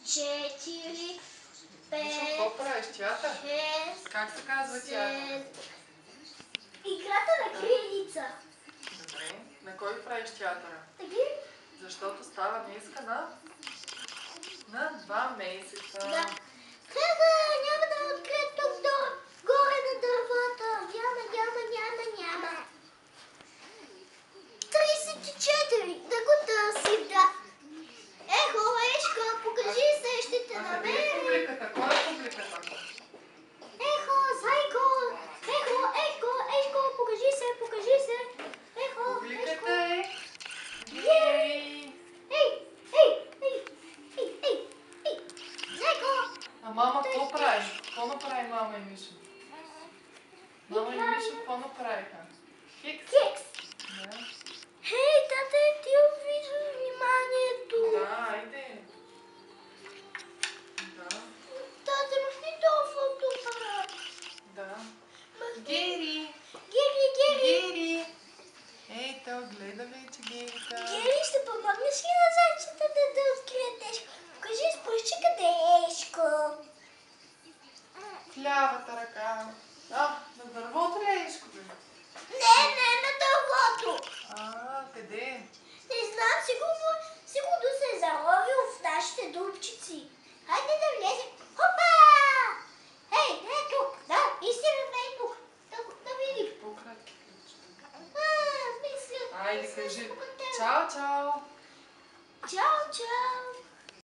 4, 5, Какво правиш? Театър? 6, Как се казва театър? Играта на криеница. Добре. На кой правиш театъра? Таки? Защото става днеска на 2 месеца. Да. Няма да открия тук горе на дървата. Няма. 34. Да го търсим, да. Ехо, Ешка, покажи се, ще те А къде е намерим. публиката? Кой е публиката? Ехо, Зайко. Ешко, покажи се. Ехо, Публиката е... Ей! Зайко! А мама какво прави? Какво направи мама и Мишо? Мама и Мишо какво направиха? Кекс? Кекс! Да. Хей, тате, ти обвиждаш вниманието. Да, айде. Да. Тате, махни този фотоапарат. Да. Махни. Гери! Гери. Гери! Ей, то гледа вече Герика. Гери, ще помогнеш ли на зайчетата да открият Ешко? Покажи с пръстче къде е Ешко. В лявата ръка. А, на дървото ли е Ешко? Не, на дървото. Къде? Не знам, сигурно се е заровил в нашите дупчици. Хайде да влезем. Хопа! Ей, не е тук. Да, истина не е тук. Да видим. По-кратки. Мисля. Айде, кажи. Чао, чао! Чао, чао.